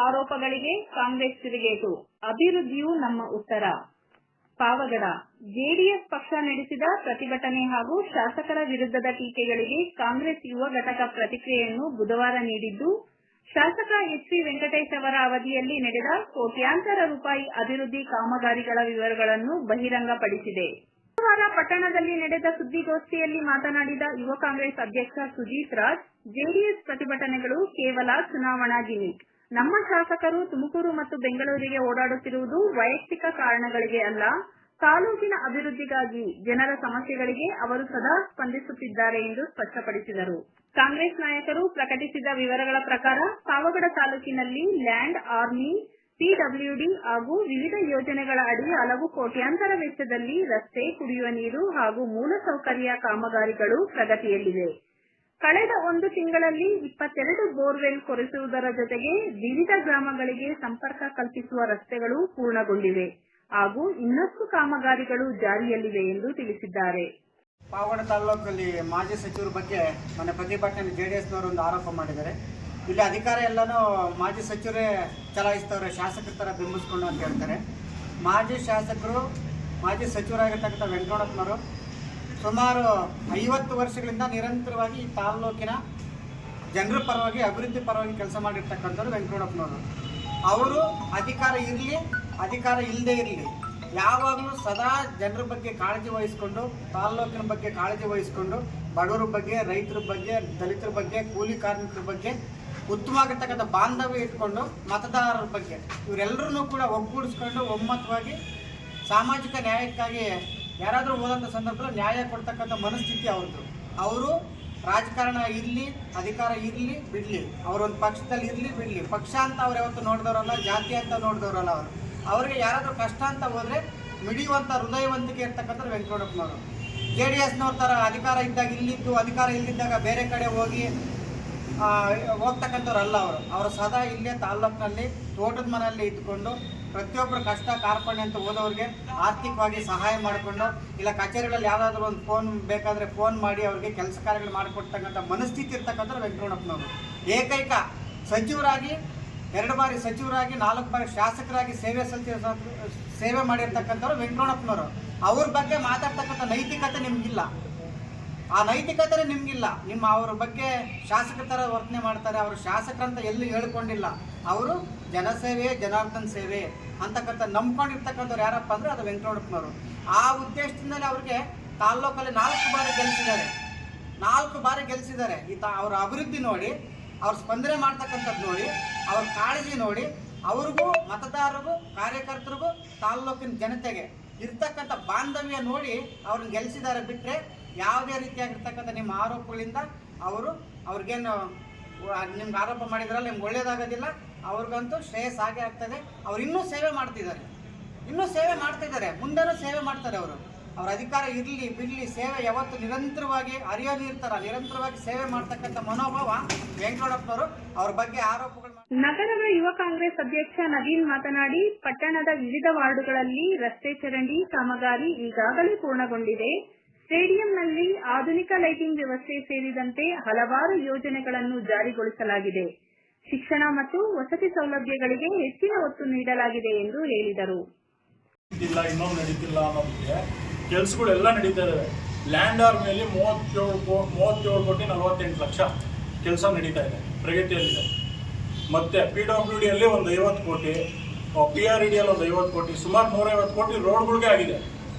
ಆರೋಪಗಳಿಗೆ ಕಾಂಗ್ರೆಸ್ ತಿರುಗೇಟು. ಅಭಿವೃದ್ಧಿಯು ನಮ್ಮ ಉತ್ತರ. ಪಾವಗಡ: ಜೆಡಿಎಸ್ ಪಕ್ಷ ನಡೆಸಿದ ಪ್ರತಿಭಟನೆ ಹಾಗೂ ಶಾಸಕರ ವಿರುದ್ಧದ ಟೀಕೆಗಳಿಗೆ ಕಾಂಗ್ರೆಸ್ ಯುವ ಘಟಕ ಪ್ರತಿಕ್ರಿಯೆಯನ್ನು ಬುಧವಾರ ನೀಡಿದ್ದು, ಶಾಸಕ ಎಚ್. ವಿ. ವೆಂಕಟೇಶ್ ಅವರ ಅವಧಿಯಲ್ಲಿ ನಡೆದ ಕೋಟ್ಯಾಂತರ ರೂಪಾಯಿ ಅಭಿವೃದ್ಧಿ ಕಾಮಗಾರಿಗಳ ವಿವರಗಳನ್ನು ಬಹಿರಂಗಪಡಿಸಿದೆ. ಬುಧವಾರ ಪಟ್ಟಣದಲ್ಲಿ ನಡೆದ ಸುದ್ದಿಗೋಷ್ಠಿಯಲ್ಲಿ ಮಾತನಾಡಿದ ಯುವ ಕಾಂಗ್ರೆಸ್ ಅಧ್ಯಕ್ಷ ಸುಜಿತ್ ರಾಜ್, ಜೆಡಿಎಸ್ ಪ್ರತಿಭಟನೆಗಳು ಕೇವಲ ಚುನಾವಣಾ ಗಿಮಿಕ್. ನಮ್ಮ ಶಾಸಕರು ತುಮಕೂರು ಮತ್ತು ಬೆಂಗಳೂರಿಗೆ ಓಡಾಡುತ್ತಿರುವುದು ವೈಯಕ್ತಿಕ ಕಾರಣಗಳಿಗೆ ಅಲ್ಲ, ತಾಲೂಕಿನ ಅಭಿವೃದ್ಧಿಗಾಗಿ, ಜನರ ಸಮಸ್ಯೆಗಳಿಗೆ ಅವರು ಸದಾ ಸ್ಪಂದಿಸುತ್ತಿದ್ದಾರೆ ಎಂದು ಸ್ಪಷ್ಟಪಡಿಸಿದರು. ಕಾಂಗ್ರೆಸ್ ನಾಯಕರು ಪ್ರಕಟಿಸಿದ ವಿವರಗಳ ಪ್ರಕಾರ ಪಾವಗಡ ತಾಲೂಕಿನಲ್ಲಿ ಲ್ಯಾಂಡ್, ಆರ್ಮಿ, ಪಿಡಬ್ಲ್ಯೂಡಿ ಹಾಗೂ ವಿವಿಧ ಯೋಜನೆಗಳ ಅಡಿ ಹಲವು ಕೋಟ್ಯಾಂತರ ವೆಚ್ಚದಲ್ಲಿ ರಸ್ತೆ, ಕುಡಿಯುವ ನೀರು ಹಾಗೂ ಮೂಲಸೌಕರ್ಯ ಕಾಮಗಾರಿಗಳು ಪ್ರಗತಿಯಲ್ಲಿವೆ. ಕಳೆದ 1 ತಿಂಗಳಲ್ಲಿ 22 ಬೋರ್ವೆಲ್ ಕೊರೆಸುವುದರ ಜೊತೆಗೆ ವಿವಿಧ ಗ್ರಾಮಗಳಿಗೆ ಸಂಪರ್ಕ ಕಲ್ಪಿಸುವ ರಸ್ತೆಗಳು ಪೂರ್ಣಗೊಂಡಿವೆ ಹಾಗೂ ಇನ್ನಷ್ಟು ಕಾಮಗಾರಿಗಳು ಜಾರಿಯಲ್ಲಿವೆ ಎಂದು ತಿಳಿಸಿದ್ದಾರೆ. ಪಾವಗಡ ತಾಲೂಕಲ್ಲಿ ಮಾಜಿ ಸಚಿವರ ಬಗ್ಗೆ ಮೊನ್ನೆ ಪ್ರತಿಭಟನೆ ಜೆಡಿಎಸ್ನವರು ಒಂದು ಆರೋಪ ಮಾಡಿದ್ದಾರೆ. ಇಲ್ಲಿ ಅಧಿಕಾರ ಎಲ್ಲನೂ ಮಾಜಿ ಸಚಿವರೇ ಚಲಾಯಿಸ್ತವ್ರೆ, ಶಾಸಕರ ಥರ ಬಿಂಬಿಸ್ಕೊಂಡು ಅಂತ ಹೇಳ್ತಾರೆ. ಮಾಜಿ ಶಾಸಕರು, ಮಾಜಿ ಸಚಿವರಾಗಿರ್ತಕ್ಕಂಥ ವೆಂಕಟಪ್ಪನವರು ಸುಮಾರು 50 ವರ್ಷಗಳಿಂದ ನಿರಂತರವಾಗಿ ಈ ತಾಲೂಕಿನ ಜನರ ಪರವಾಗಿ, ಅಭಿವೃದ್ಧಿ ಪರವಾಗಿ ಕೆಲಸ ಮಾಡಿರ್ತಕ್ಕಂಥವ್ರು ವೆಂಕಟಪ್ಪನವರು. ಅವರು ಅಧಿಕಾರ ಇರಲಿ, ಅಧಿಕಾರ ಇಲ್ಲದೆ ಇರಲಿ, ಯಾವಾಗಲೂ ಸದಾ ಜನರ ಬಗ್ಗೆ ಕಾಳಜಿ ವಹಿಸ್ಕೊಂಡು, ತಾಲೂಕಿನ ಬಗ್ಗೆ ಕಾಳಜಿ ವಹಿಸ್ಕೊಂಡು, ಬಡವರ ಬಗ್ಗೆ, ರೈತರ ಬಗ್ಗೆ, ದಲಿತರ ಬಗ್ಗೆ, ಕೂಲಿ ಕಾರ್ಮಿಕರ ಬಗ್ಗೆ ಉತ್ತಮವಾಗಿರ್ತಕ್ಕಂಥ ಬಾಂಧವ್ಯ ಇಟ್ಕೊಂಡು, ಮತದಾರರ ಬಗ್ಗೆ ಇವರೆಲ್ಲರನ್ನೂ ಕೂಡ ಒಗ್ಗೂಡಿಸ್ಕೊಂಡು ಒಮ್ಮತವಾಗಿ ಸಾಮಾಜಿಕ ನ್ಯಾಯಕ್ಕಾಗಿ ಯಾರಾದರೂ ಹೋದಂಥ ಸಂದರ್ಭದಲ್ಲಿ ನ್ಯಾಯ ಕೊಡ್ತಕ್ಕಂಥ ಮನಸ್ಥಿತಿ ಅವ್ರದ್ದು. ಅವರು ರಾಜಕಾರಣ ಇರಲಿ, ಅಧಿಕಾರ ಇರಲಿ ಬಿಡಲಿ, ಅವರೊಂದು ಪಕ್ಷದಲ್ಲಿ ಇರಲಿ ಬಿಡಲಿ, ಪಕ್ಷ ಅಂತ ಅವ್ರು ಯಾವತ್ತು ನೋಡಿದವರಲ್ಲ, ಜಾತಿ ಅಂತ ನೋಡಿದವರಲ್ಲ. ಅವರಿಗೆ ಯಾರಾದರೂ ಕಷ್ಟ ಅಂತ ಹೋದರೆ ಮಿಡಿಯುವಂಥ ಹೃದಯವಂತಿಕೆ ಇರ್ತಕ್ಕಂಥ ವೆಂಕಟಪ್ಪನವರು. ಜೆಡಿಎಸ್ನವ್ರ ಥರ ಅಧಿಕಾರ ಇದ್ದಾಗ ಇಲ್ಲಿದ್ದು, ಅಧಿಕಾರ ಇಲ್ಲದಿದ್ದಾಗ ಬೇರೆ ಕಡೆ ಹೋಗ್ತಕ್ಕಂಥವ್ರಲ್ಲ ಅವರು ಸದಾ ಇಲ್ಲೇ ತಾಲ್ಲೂಕಿನಲ್ಲಿ ತೋಟದ ಮನೆಯಲ್ಲಿ ಇದ್ದುಕೊಂಡು ಪ್ರತಿಯೊಬ್ಬರ ಕಷ್ಟ ಕಾರ್ಪಣ್ಯ ಅಂತ ಹೋದವ್ರಿಗೆ ಆರ್ಥಿಕವಾಗಿ ಸಹಾಯ ಮಾಡಿಕೊಂಡು, ಇಲ್ಲ ಕಚೇರಿಗಳಲ್ಲಿ ಯಾವುದಾದ್ರೂ ಒಂದು ಫೋನ್ ಬೇಕಾದರೆ ಫೋನ್ ಮಾಡಿ ಅವ್ರಿಗೆ ಕೆಲಸ ಕಾರ್ಯಗಳು ಮಾಡಿಕೊಡ್ತಕ್ಕಂಥ ಮನಸ್ಥಿತಿ ಇರ್ತಕ್ಕಂಥವ್ರು ವೆಂಕಟಪ್ಪನವರು. ಏಕೈಕ ಸಚಿವರಾಗಿ 2 ಬಾರಿ ಸಚಿವರಾಗಿ 4 ಬಾರಿ ಶಾಸಕರಾಗಿ ಸೇವೆ ಮಾಡಿರ್ತಕ್ಕಂಥವ್ರು ವೆಂಕಟಪ್ಪನವರು. ಅವ್ರ ಬಗ್ಗೆ ಮಾತಾಡ್ತಕ್ಕಂಥ ನೈತಿಕತೆ ನಿಮಗಿಲ್ಲ, ಆ ನೈತಿಕತೆ ನಿಮಗಿಲ್ಲ. ಅವ್ರ ಬಗ್ಗೆ ಶಾಸಕರ ಥರ ವರ್ತನೆ ಮಾಡ್ತಾರೆ. ಅವರು ಶಾಸಕರಂತ ಎಲ್ಲೂ ಹೇಳ್ಕೊಂಡಿಲ್ಲ. ಅವರು ಜನಸೇವೆ, ಜನಾರ್ದನ ಸೇವೆ ಅಂತಕ್ಕಂಥ ನಂಬ್ಕೊಂಡಿರ್ತಕ್ಕಂಥವ್ರು ಯಾರಪ್ಪ ಅಂದರೆ ಅದು ವೆಂಕಟಪ್ಪನವರು. ಆ ಉದ್ದೇಶದಿಂದಲೇ ಅವ್ರಿಗೆ ತಾಲ್ಲೂಕಲ್ಲಿ 4 ಬಾರಿ ಗೆಲ್ಲಿಸಿದ್ದಾರೆ. 4 ಬಾರಿ ಗೆಲ್ಲಿಸಿದ್ದಾರೆ. ಅವರ ಅಭಿವೃದ್ಧಿ ನೋಡಿ, ಅವ್ರು ಸ್ಪಂದನೆ ಮಾಡ್ತಕ್ಕಂಥದ್ದು ನೋಡಿ, ಅವ್ರ ಕಾಳಜಿ ನೋಡಿ, ಅವ್ರಿಗೂ ಮತದಾರರಿಗೂ ಕಾರ್ಯಕರ್ತರಿಗೂ ತಾಲ್ಲೂಕಿನ ಜನತೆಗೆ ಇರ್ತಕ್ಕಂಥ ಬಾಂಧವ್ಯ ನೋಡಿ ಅವ್ರನ್ನ ಗೆಲ್ಲಿಸಿದ್ದಾರೆ. ಬಿಟ್ಟರೆ ಯಾವುದೇ ರೀತಿಯಾಗಿರ್ತಕ್ಕಂಥ ನಿಮ್ಮ ಆರೋಪಗಳಿಂದ ಅವ್ರಿಗೇನು ನಿಮ್ಗೆ ಆರೋಪ ಮಾಡಿದ್ರಲ್ಲ, ನಿಮ್ಗೆ ಒಳ್ಳೇದಾಗೋದಿಲ್ಲ. ಅವ್ರಿಗಂತೂ ಶ್ರೇಯಸ್ ಆಗೇ ಆಗ್ತದೆ. ಅವ್ರು ಇನ್ನೂ ಸೇವೆ ಮಾಡ್ತಿದ್ದಾರೆ, ಮುಂದೆನೂ ಸೇವೆ ಮಾಡ್ತಾರೆ. ಅವ್ರ ಅಧಿಕಾರ ಇರಲಿ ಬಿಡಲಿ, ಸೇವೆ ಯಾವತ್ತು ನಿರಂತರವಾಗಿ ಹರಿಯೋ ನೀರ್ ತರ ನಿರಂತರವಾಗಿ ಸೇವೆ ಮಾಡ್ತಕ್ಕಂಥ ಮನೋಭಾವ ವೆಂಕಟಪ್ಪನವರು. ಅವ್ರ ಬಗ್ಗೆ ಆರೋಪಗಳು. ನಗರದ ಯುವ ಕಾಂಗ್ರೆಸ್ ಅಧ್ಯಕ್ಷ ನವೀನ್ ಮಾತನಾಡಿ, ಪಟ್ಟಣದ ವಿವಿಧ ವಾರ್ಡುಗಳಲ್ಲಿ ರಸ್ತೆ ಚರಂಡಿ ಕಾಮಗಾರಿ ಈಗಾಗಲೇ ಪೂರ್ಣಗೊಂಡಿದೆ. ಸ್ಟೇಡಿಯಂನಲ್ಲಿ ಆಧುನಿಕ ಲೈಟಿಂಗ್ ವ್ಯವಸ್ಥೆ ಸೇರಿದಂತೆ ಹಲವಾರು ಯೋಜನೆಗಳನ್ನು ಜಾರಿಗೊಳಿಸಲಾಗಿದೆ. ಶಿಕ್ಷಣ ಮತ್ತು ವಸತಿ ಸೌಲಭ್ಯಗಳಿಗೆ ಹೆಚ್ಚಿನ ಒತ್ತು ನೀಡಲಾಗಿದೆ ಎಂದು ಹೇಳಿದರು. ಇನ್ನೊಂದು ನಡೀತಿಲ್ಲ ಅನ್ನೋದಕ್ಕೆ ಕೆಲಸಗಳೆಲ್ಲ ನಡೀತಾ ಇದಾವೆ. ಲ್ಯಾಂಡ್ ಆರ್ಮಿಯಲ್ಲಿ 37 ಕೋಟಿ 48 ಲಕ್ಷ ಕೆಲಸ ನಡೀತಾ ಇದೆ, ಪ್ರಗತಿಯಲ್ಲಿದೆ. ಮತ್ತೆ PWD ಒಂದು 50 ಕೋಟಿ, PREDಯಲ್ಲಿ ಒಂದು 50 ಕೋಟಿ, ಸುಮಾರು 150 ಕೋಟಿ ರೋಡ್ಗಳಿಗೆ ಆಗಿದೆ.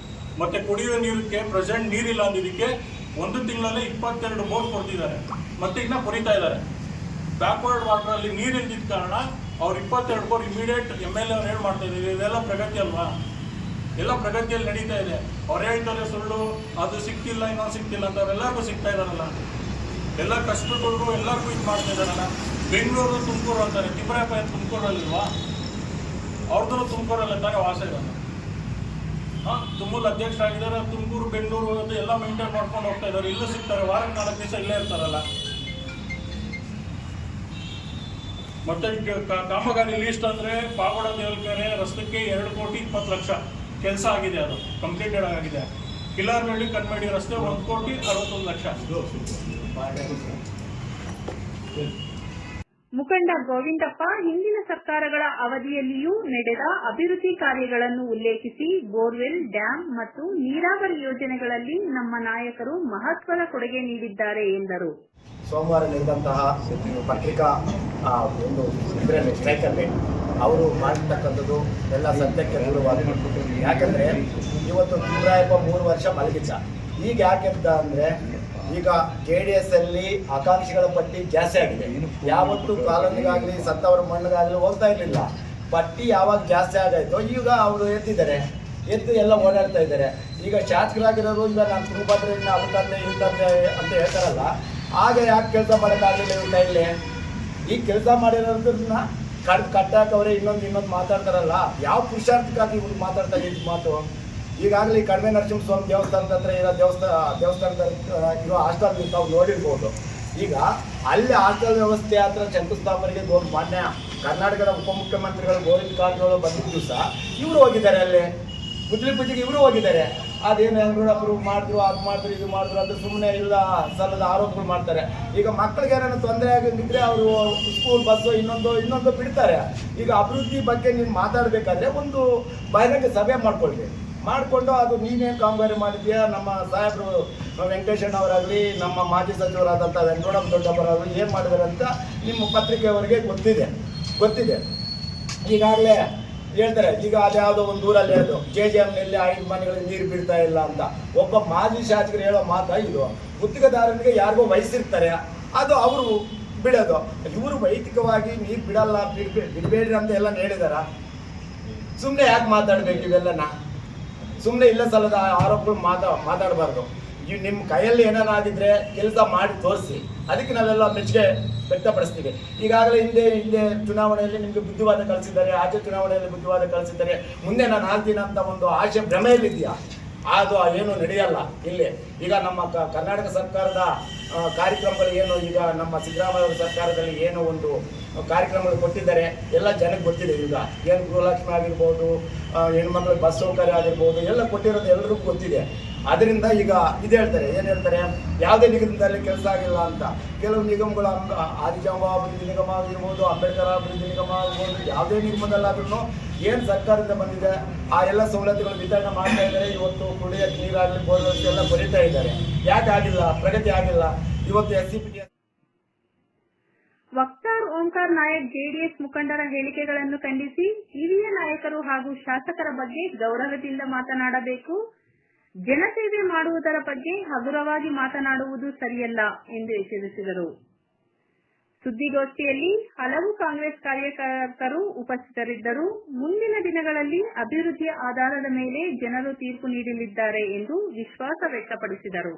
ಮತ್ತೆ ಕುಡಿಯುವ ನೀರಿಗೆ ಪ್ರೆಸೆಂಟ್ ನೀರಿಲ್ಲ ಅಂದಿದ್ದಕ್ಕೆ 1 ತಿಂಗಳಲ್ಲಿ 22 ಬೋರ್ ಕೊಡ್ತಿದ್ದಾರೆ, ಮತ್ತೆ ಇನ್ನ ಕೊರಿತಾ ಇದ್ದಾರೆ. ಬ್ಯಾಕ್ವರ್ಡ್ ವಾಟರ್ ಅಲ್ಲಿ ನೀರು ಇಲ್ದಿದ್ದ ಕಾರಣ ಅವ್ರು 22 ಬೋರ್ ಇಮಿಡಿಯೇಟ್ MLA ಅವ್ರು ಹೇಳಿ ಮಾಡ್ತಾ ಇದ್ದೀವಿ. ಇದೆಲ್ಲ ಪ್ರಗತಿ ಅಲ್ವಾ? ಎಲ್ಲ ಪ್ರಗತಿಯಲ್ಲಿ ನಡೀತಾ ಇದೆ. ಅವ್ರು ಹೇಳ್ತಾರೆ ಸುಳ್ಳು, ಅದು ಸಿಕ್ತಿಲ್ಲ, ಇನ್ನೊಂದು ಸಿಕ್ತಿಲ್ಲ ಅಂತ. ಅವ್ರೆಲ್ಲರಿಗೂ ಸಿಗ್ತಾ ಇದಾರಲ್ಲ, ಎಲ್ಲ ಕಷ್ಟಗಳಿಗೂ ಎಲ್ಲರಿಗೂ ಇದು ಮಾಡ್ತಾ ಇದಾರಲ್ಲ. ಬೆಂಗಳೂರು ತುಮಕೂರು ಅಂತಾರೆ, ತಿಮ್ಮರಾಯಪ್ಪ ತುಮಕೂರಲ್ಲಿಲ್ವಾ? ಅವ್ರದ್ದು ತುಮಕೂರಲ್ಲ ತಾನೇ ವಾಸ ಇರೋದು. ತುಮೂಲ್ ಅಧ್ಯಕ್ಷರಾಗಿದ್ದಾರೆ, ತುಮಕೂರು ಬೆಂಗಳೂರು ಅದು ಎಲ್ಲ ಮೇಂಟೈನ್ ಮಾಡ್ಕೊಂಡು ಹೋಗ್ತಾ ಇದ್ದಾರೆ. ಇಲ್ಲೂ ಸಿಗ್ತಾರೆ, ವಾರಕ್ಕೆ 4 ದಿವಸ ಇಲ್ಲೇ ಇರ್ತಾರಲ್ಲ. ಮತ್ತೆ ಕಾಮಗಾರಿ ಲೀಸ್ಟ್ ಅಂದ್ರೆ ಪಾವಗಡ ದೇವಲ್ಕೆರೆ ರಸ್ತೆಗೆ 2 ಕೋಟಿ 20 ಲಕ್ಷ ಕೆಲಸ ಆಗಿದೆ, ಅದು ಕಂಪ್ಲೀಟೆಡ್ ಆಗಿದೆ. ಕಿಲಾರನಹಳ್ಳಿ ಕನ್ಮೇಡಿ ರಸ್ತೆ 1 ಕೋಟಿ 61 ಲಕ್ಷ. ಮುಖಂಡ ಗೋವಿಂದಪ್ಪ ಹಿಂದಿನ ಸರ್ಕಾರಗಳ ಅವಧಿಯಲ್ಲಿಯೂ ನಡೆದ ಅಭಿವೃದ್ಧಿ ಕಾರ್ಯಗಳನ್ನು ಉಲ್ಲೇಖಿಸಿ ಬೋರ್ವೆಲ್, ಡ್ಯಾಂ ಮತ್ತು ನೀರಾವರಿ ಯೋಜನೆಗಳಲ್ಲಿ ನಮ್ಮ ನಾಯಕರು ಮಹತ್ವದ ಕೊಡುಗೆ ನೀಡಿದ್ದಾರೆ ಎಂದರು. ಸೋಮವಾರ ನಡೆದಂತಹ ಪತ್ರಿಕಾ ಒಂದು ಇದರಲ್ಲಿ ಸ್ಟ್ರೈಕಲ್ಲಿ ಅವರು ಮಾಡಿರ್ತಕ್ಕಂಥದ್ದು ಎಲ್ಲ ಸತ್ಯಕ್ಕೆ ದೂರವಾದ. ಯಾಕಂದರೆ ಇವತ್ತು ತಿಮ್ಮರಾಯಪ್ಪ 3 ವರ್ಷ ಮಲಗಿದ್ದ. ಈಗ ಯಾಕೆಂತ ಅಂದರೆ ಈಗ JDS ಅಲ್ಲಿ ಆಕಾಂಕ್ಷಿಗಳ ಪಟ್ಟಿ ಜಾಸ್ತಿ ಆಗಿದೆ. ಯಾವತ್ತೂ ಕಾಲೋನಿಗಾಗಲಿ ಸತ್ತವರ ಮಣ್ಣಿಗಾಗಲಿ ಹೋಗ್ತಾ ಇರಲಿಲ್ಲ. ಪಟ್ಟಿ ಯಾವಾಗ ಜಾಸ್ತಿ ಆಗಾಯಿತೋ ಈಗ ಅವರು ಎದ್ದು ಎಲ್ಲ ಓಡಾಡ್ತಾ ಇದ್ದಾರೆ. ಈಗ ಶಾಸಕರಾಗಿರೋರು ಈಗ ನಾನು ತುಂಗಭದ್ರೆಯಿಂದ ಅವತ್ತಂತೆ ಇಂತಂತೆ ಅಂತ ಹೇಳ್ತಾರಲ್ಲ, ಆಗ ಯಾಕೆ ಕೆಲಸ ಮಾಡೋಕ್ಕಾಗಲಿಲ್ಲ ಇವ್ರ ಕೈಲಿ? ಈ ಕೆಲಸ ಮಾಡಿರೋದನ್ನ ಕಟ್ಟಾಕವ್ರೆ ಇನ್ನೊಂದು ಮಾತಾಡ್ತಾರಲ್ಲ, ಯಾವ ಪುರುಷಾರ್ಥಕ್ಕಾಗಿ ಇವ್ರು ಮಾತಾಡ್ತಾ ಇದ್ದು ಮಾತು? ಈಗಾಗಲೇ ಕಡಿಮೆ ನರಸಿಂಹಸ್ವಾಮಿ ದೇವಸ್ಥಾನದ ಹತ್ರ ಇರೋ ದೇವಸ್ಥಾನದ ಇರೋ ಹಾಸ್ಟೆಲ್ ತಾವು ನೋಡಿರ್ಬೋದು. ಈಗ ಅಲ್ಲಿ ಹಾಸ್ಟೆಲ್ ವ್ಯವಸ್ಥೆ ಹತ್ರ ಶಂಕುಸ್ಥಾಪನೆಗೆ ಮಾನ್ಯ ಕರ್ನಾಟಕದ ಉಪಮುಖ್ಯಮಂತ್ರಿಗಳು ಗೋವಿಂದ ಕಾರಜೋಳ ಬಂದಿದ್ದ ದಿವಸ ಇವರು ಹೋಗಿದ್ದಾರೆ. ಅಲ್ಲಿ ಗುದ್ಲಿ ಪೂಜೆಗೆ ಇವರು ಹೋಗಿದ್ದಾರೆ. ಅದೇನು ಯಂಗ್ರೂಢಪ್ಪರು ಮಾಡಿದ್ರು, ಅದು ಮಾಡಿದ್ರು, ಇದು ಮಾಡಿದ್ರು ಅಂತ ಸುಮ್ಮನೆ ಇಲ್ಲ ಸಲ್ಲದ ಆರೋಪಗಳು ಮಾಡ್ತಾರೆ. ಈಗ ಮಕ್ಕಳಿಗೆ ಏನಾದ್ರು ತೊಂದರೆ ಆಗಂಗಿದ್ರೆ ಅವರು ಸ್ಕೂಲ್ ಬಸ್ಸು ಇನ್ನೊಂದು ಬಿಡ್ತಾರೆ. ಈಗ ಅಭಿವೃದ್ಧಿ ಬಗ್ಗೆ ನೀವು ಮಾತಾಡಬೇಕಾದ್ರೆ ಒಂದು ಬಹಿರಂಗ ಸಭೆ ಮಾಡಿಕೊಂಡು ಅದು ನೀನೇನು ಕಾಮಗಾರಿ ಮಾಡಿದ್ಯಾ, ನಮ್ಮ ಸಾಹೇಬರು ವೆಂಕಟೇಶಣ್ಣ ಅವರಾಗಲಿ, ನಮ್ಮ ಮಾಜಿ ಸಚಿವರಾದಂಥ ವೆಂಕಟರಮಣ ದೊಡ್ಡಪ್ಪರಾಗಲಿ ಏನು ಮಾಡಿದ್ದಾರೆ ಅಂತ ನಿಮ್ಮ ಪತ್ರಿಕೆಯವರಿಗೆ ಗೊತ್ತಿದೆ. ಈಗಾಗಲೇ ಹೇಳ್ತಾರೆ. ಈಗ ಅದ್ಯಾವುದೋ ಒಂದು ಊರಲ್ಲಿ ಹೇಳೋದು JJMನಲ್ಲಿ 5 ಮನೆಗಳಿಗೆ ನೀರು ಬಿಡ್ತಾ ಇಲ್ಲ ಅಂತ. ಒಬ್ಬ ಮಾಜಿ ಶಾಸಕರು ಹೇಳೋ ಮಾತಾ ಇದು? ಗುತ್ತಿಗೆದಾರನಿಗೆ ಯಾರಿಗೋ ವಹಿಸಿರ್ತಾರೆ, ಅದು ಅವರು ಬಿಡೋದು. ಇವರು ವೈಯಕ್ತಿಕವಾಗಿ ನೀರು ಬಿಡಬೇಡ್ರಿ ಅಂತ ಎಲ್ಲ ಹೇಳಿದಾರ. ಸುಮ್ಮನೆ ಯಾಕೆ ಮಾತಾಡಬೇಕು ಇವೆಲ್ಲನ? ಸುಮ್ಮನೆ ಇಲ್ಲ ಸಲ್ಲದ ಆರೋಪಗಳು ಮಾತಾಡಬಾರ್ದು. ನಿಮ್ಮ ಕೈಯಲ್ಲಿ ಏನಾಗಿದ್ರೆ ಕೆಲಸ ಮಾಡಿ ತೋರಿಸಿ, ಅದಕ್ಕೆ ನಾವೆಲ್ಲ ಮೆಚ್ಚುಗೆ ವ್ಯಕ್ತಪಡಿಸ್ತೀವಿ. ಈಗಾಗಲೇ ಹಿಂದೆ ಚುನಾವಣೆಯಲ್ಲಿ ನಿಮಗೆ ಬುದ್ಧಿವಾದ ಕಳಿಸಿದ್ದಾರೆ, ಆಚೆ ಚುನಾವಣೆಯಲ್ಲಿ ಬುದ್ಧಿವಾದ ಕಳಿಸಿದ್ದಾರೆ. ಮುಂದೆ ನಾನು ಆಗ್ತೀನಿ ಅಂತ ಒಂದು ಆಶೆ ಭ್ರಮೆಯಲ್ಲಿದೆಯಾ? ಅದು ಏನು ನಡೆಯಲ್ಲ ಇಲ್ಲಿ. ಈಗ ನಮ್ಮ ಕರ್ನಾಟಕ ಸರ್ಕಾರದ ಕಾರ್ಯಕ್ರಮಗಳು ಏನು, ಈಗ ನಮ್ಮ ಸಿದ್ದರಾಮಯ್ಯ ಅವರ ಸರ್ಕಾರದಲ್ಲಿ ಏನು ಒಂದು ಕಾರ್ಯಕ್ರಮಗಳು ಕೊಟ್ಟಿದ್ದಾರೆ ಎಲ್ಲ ಜನಕ್ಕೆ ಗೊತ್ತಿದೆ. ಈಗ ಏನು ಗೃಹಲಕ್ಷ್ಮಿ ಆಗಿರ್ಬೋದು, ಹೆಣ್ಮಕ್ಳಿಗೆ ಬಸ್ ಸೌಕರ್ಯ ಆಗಿರ್ಬೋದು, ಎಲ್ಲ ಕೊಟ್ಟಿರೋದು ಎಲ್ಲರಿಗೂ ಗೊತ್ತಿದೆ. ಅದರಿಂದ ಈಗ ಏನು ಹೇಳ್ತಾರೆ, ಯಾವುದೇ ನಿಗಮದಲ್ಲಿ ಕೆಲಸ ಆಗಿಲ್ಲ ಅಂತ. ಕೆಲವು ನಿಗಮಗಳು ಆದಿಜಾಂಬ ಅಭಿವೃದ್ಧಿ ನಿಗಮ ಆಗಿರ್ಬೋದು, ಅಂಬೇಡ್ಕರ್ ಅಭಿವೃದ್ಧಿ ನಿಗಮ ಆಗಿರ್ಬೋದು, ಯಾವುದೇ ನಿಗಮದಲ್ಲಾದ್ರೂ ಏನು ಸರ್ಕಾರದಿಂದ ಬಂದಿದೆ ಆ ಎಲ್ಲ ಸವಲತ್ತುಗಳು ವಿತರಣೆ ಮಾಡ್ತಾ ಇದ್ದಾರೆ. ಇವತ್ತು ಕುಡಿಯೋಕ್ಕೆ ನೀರಾಗಲಿ, ಬೋರ್ವೆಲ್ಸ್ ಎಲ್ಲ ಬರೀತಾ ಇದ್ದಾರೆ. ಯಾಕೆ ಆಗಿಲ್ಲ? ಪ್ರಗತಿ ಆಗಿಲ್ಲ. ಇವತ್ತು SCPT ವಕ್ತಾರ್ ಓಂಕಾರ್ ನಾಯಕ್ JDS ಮುಖಂಡರ ಹೇಳಿಕೆಗಳನ್ನು ಖಂಡಿಸಿ ಹಿರಿಯ ನಾಯಕರು ಹಾಗೂ ಶಾಸಕರ ಬಗ್ಗೆ ಗೌರವದಿಂದ ಮಾತನಾಡಬೇಕು. ಜನಸೇವೆ ಮಾಡುವುದರ ಬಗ್ಗೆ ಹಗುರವಾಗಿ ಮಾತನಾಡುವುದು ಸರಿಯಲ್ಲ ಎಂದು ಎಚ್ಚರಿಸಿದರು. ಸುದ್ದಿಗೋಷ್ಠಿಯಲ್ಲಿ ಹಲವು ಕಾಂಗ್ರೆಸ್ ಕಾರ್ಯಕರ್ತರು ಉಪಸ್ಥಿತರಿದ್ದರು. ಮುಂದಿನ ದಿನಗಳಲ್ಲಿ ಅಭಿವೃದ್ಧಿಯ ಆಧಾರದ ಮೇಲೆ ಜನರು ತೀರ್ಪು ನೀಡಲಿದ್ದಾರೆ ಎಂದು ವಿಶ್ವಾಸ ವ್ಯಕ್ತಪಡಿಸಿದರು.